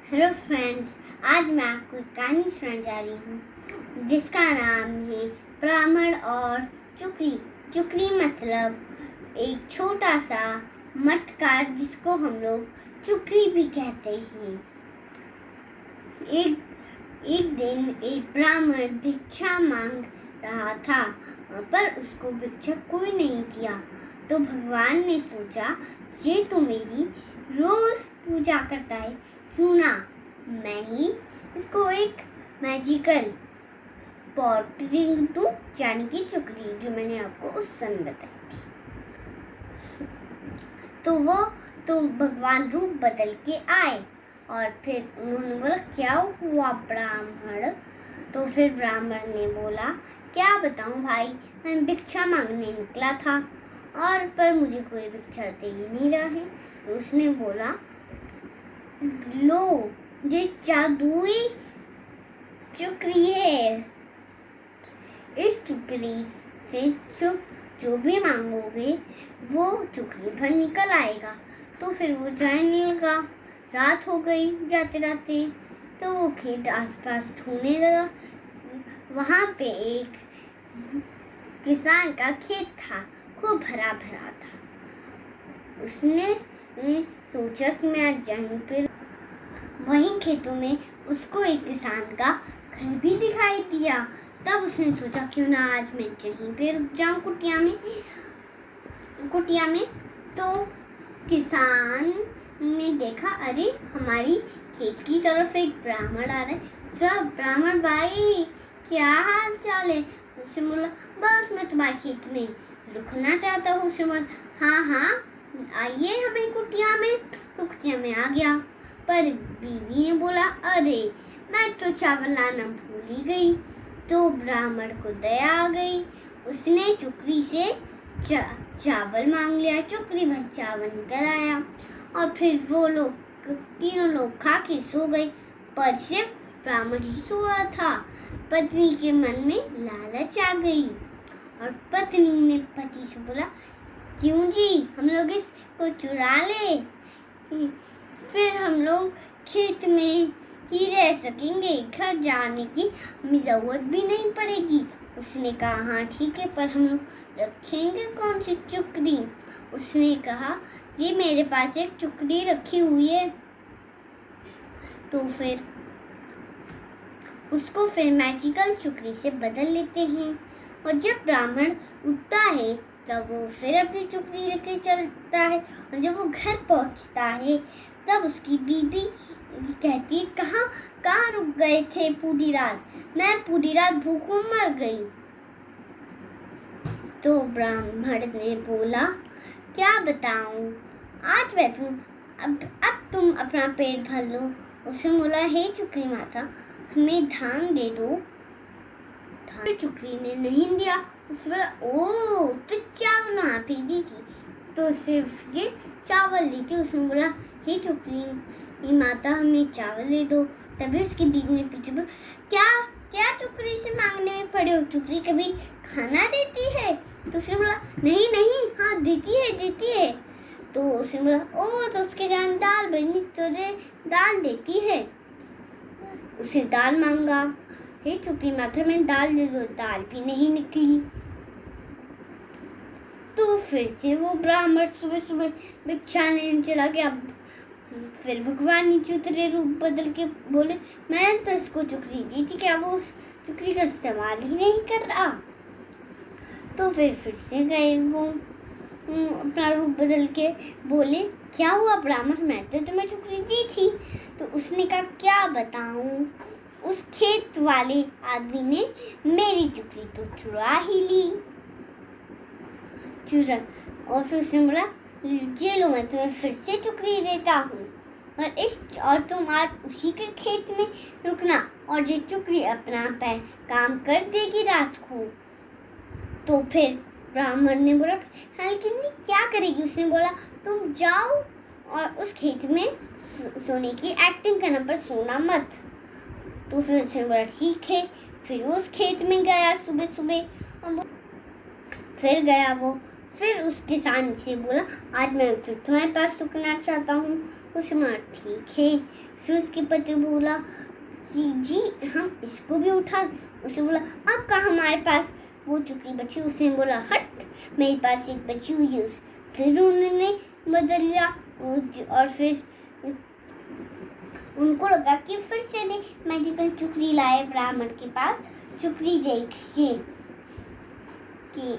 Hello friends, आज मैं आपको एक कहानी सुनाने जा रही हूँ जिसका नाम है ब्राह्मण और चुकली। चुकली मतलब एक छोटा सा मटका जिसको हम लोग चुकली भी कहते हैं। एक दिन एक ब्राह्मण भिक्षा मांग रहा था, पर उसको भिक्षा कोई नहीं दिया। तो भगवान ने सोचा, ये तो मेरी रोज पूजा करता है, क्यों ना मैं ही इसको एक मैजिकल पॉटरी दूं, यानी कि चुकली, जो मैंने आपको उस समय बताई थी। तो भगवान रूप बदल के आए और फिर उन्होंने बोला, क्या हुआ ब्राह्मण? तो फिर ब्राह्मण ने बोला, क्या बताऊं भाई, मैं भिक्षा मांगने निकला था और पर मुझे कोई भिक्षा दे ही नहीं रहा है। तो उसने बोला, लो ये जादुई चुकली है, इस चुकली से जो भी मांगोगे वो चुकली भर निकल आएगा। तो फिर वो जाने लगा। रात हो गई जाते जाते, तो वो खेत आसपास ढूंढने लगा। वहाँ पे एक किसान का खेत था, खूब भरा भरा था। उसने सोचा कि मैं आज यहीं पे, वहीं खेतों में उसको एक किसान का घर भी दिखाई दिया। तब उसने सोचा, क्यों ना आज मैं यहीं पे रुक जाऊं कुटिया में। तो किसान ने देखा, अरे हमारी खेत की तरफ एक ब्राह्मण आ रहा है। सब ब्राह्मण भाई, क्या हाल चाल है? उससे बोला, बस मैं तुम्हारे खेत में रुकना चाहता हूँ। उससे बोला, हाँ आइए हमें कुटिया में। तो कुटिया में आ गया, पर बीवी ने बोला, अरे मैं तो चावल लाना भूल ही गई। तो ब्राह्मण को दया आ गई, उसने चुकली से चावल मांग लिया। चुकली भर चावल निकल आया और फिर वो लोग तीनों लोग खा के सो गए, पर सिर्फ ब्राह्मण ही सोया था। पत्नी के मन में लालच आ गई और पत्नी ने पति से बोला, क्यों जी, हम लोग इसको चुरा ले, फिर हम लोग खेत में ही रह सकेंगे, घर जाने की हमें जरूरत भी नहीं पड़ेगी। उसने कहा, हाँ ठीक है, पर हम लोग रखेंगे कौन सी चुकली? उसने कहा, जी मेरे पास एक चुकली रखी हुई है। तो फिर उसको मैजिकल चुकली से बदल लेते हैं, और जब ब्राह्मण उठता है तब वो फिर अपनी चुकली लेके चलता है। और जब वो घर पहुंचता है तब उसकी बीबी कहती है, कहाँ रुक गए थे पूरी रात? मैं पूरी रात भूखों मर गई। तो ब्राह्मण ने बोला, क्या बताऊं, आज बैठूं, अब तुम अपना पेट भर लो। उसने बोला, हे चुकली माता, हमें धान दे दो। चुकली ने नहीं दिया। उसने बोला, ओ तो चावल वहाँ पे दी थी, तो सिर्फ ये चावल दी थी। उसने बोला, हे चुकली माता, हमें चावल दे दो। तभी उसकी बीवी ने पीछे बोला, क्या चुकली से मांगने में पड़े हो? चुकली कभी खाना देती है? तो उसने बोला, नहीं, हाँ देती है। तो उसने बोला, ओ तो उसके जान दाल बनी, तो दाल देती है। उसे दाल मांगा, हे चुकली माता, मैं दाल दे दो। दाल भी नहीं निकली। तो फिर से वो ब्राह्मण सुबह भिक्षा लेने चला गया। फिर भगवान नीचे उतरे, रूप बदल के बोले, मैं तो इसको चुकली दी थी, क्या वो उस चुकली का इस्तेमाल ही नहीं कर रहा? तो फिर से गए वो अपना रूप बदल के बोले, क्या हुआ ब्राह्मण, मैं तो तुम्हें चुकली दी थी। तो उसने कहा, क्या बताऊं, उस खेत वाले आदमी ने मेरी चुकली तो चुरा ही ली। और फिर उसने बोला, ये लो, मैं तुम्हें फिर से चुकली देता हूँ, और तुम आज उसी के खेत में रुकना, और ये चुकली अपना काम कर देगी रात को। तो फिर ब्राह्मण ने बोला, हाँ लेकिन क्या करेगी? उसने बोला, तुम जाओ और उस खेत में सोने की एक्टिंग करना, पर सोना मत। तो फिर उसने बोला, ठीक है। फिर उस खेत में गया सुबह, फिर गया वो, फिर उस किसान से बोला, आज मैं फिर तुम्हारे पास रुकना चाहता हूँ। उसने बोला, ठीक है। फिर उसके पति बोला कि जी हम इसको भी उठा। उसने बोला अब कहाँ हमारे पास वो चुकी बची। उसने बोला हट, मेरे पास एक बची हुई है। फिर उन्होंने बदल लिया और फिर उनको लगा कि फिर से मैजिकल चुकली लाए ब्राह्मण के पास। चुकली देख के कि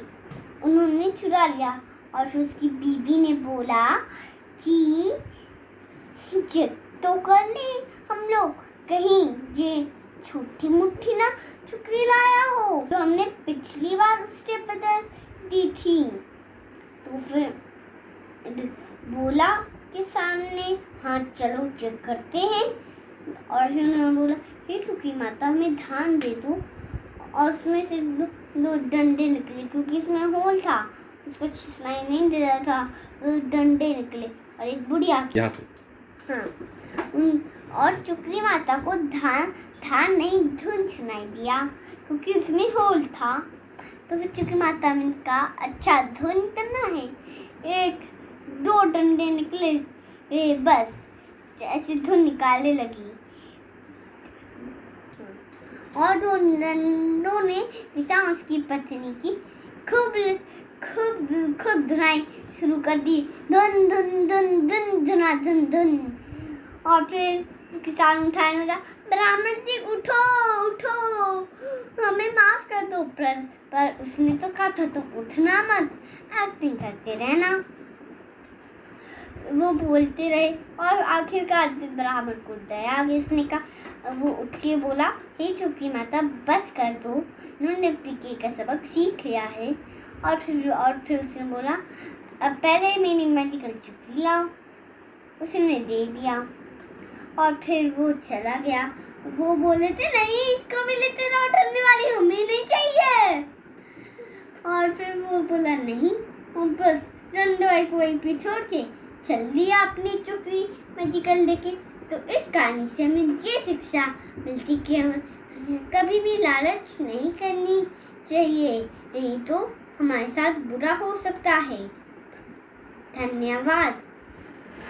उन्होंने चुरा लिया और फिर उसकी बीबी ने बोला कि जिद तो कर ले हम लोग, कहीं ये छोटी मुट्ठी ना चुकली लाया हो तो हमने पिछली बार उससे बदल दी थी। तो फिर बोला किसान ने हाँ चलो चेक करते हैं। और फिर उन्होंने बोला हे चुकली माता हमें धान दे दो। और उसमें से दो डंडे निकले क्योंकि इसमें होल था, उसको सुनाई नहीं दे रहा था। डंडे निकले और एक बुढ़िया यहाँ से हाँ और चुकली माता को धान नहीं धुन सुनाई दिया क्योंकि उसमें होल था। तो फिर चुकली माता ने कहा अच्छा धुन करना है। एक दो डंडे निकले, बस ऐसे धुन निकालने लगी और दो डंडों ने किसान उसकी पत्नी की खूब धुनाई शुरू कर दी, धुन धुन धुन धुन धुना धुन धुन। और फिर किसान उठाने लगा ब्राह्मण जी उठो उठो हमें माफ कर दो। पर उसने तो कहा था तुम उठना मत, एक्टिंग करते रहना। वो बोलते रहे और आखिरकार ब्राह्मण को दया आ गई। उसने कहा, वो उठ के बोला हे चुकली माता बस कर दो, उन्होंने अपनी का सबक सीख लिया है। और फिर उसने बोला अब पहले मेरी मैजिकल चुकली लाओ। उसने दे दिया और फिर वो चला गया। वो बोले थे नहीं इसको भी लेते लौटने वाली हमें नहीं चाहिए। और फिर वो बोला नहीं, बस रंडोई को वहीं पे छोड़ के चल दिया अपनी चुकली मैजिकल लेके। तो इस कहानी से हमें ये शिक्षा मिलती कि हमें कभी भी लालच नहीं करनी चाहिए, नहीं तो हमारे साथ बुरा हो सकता है। धन्यवाद।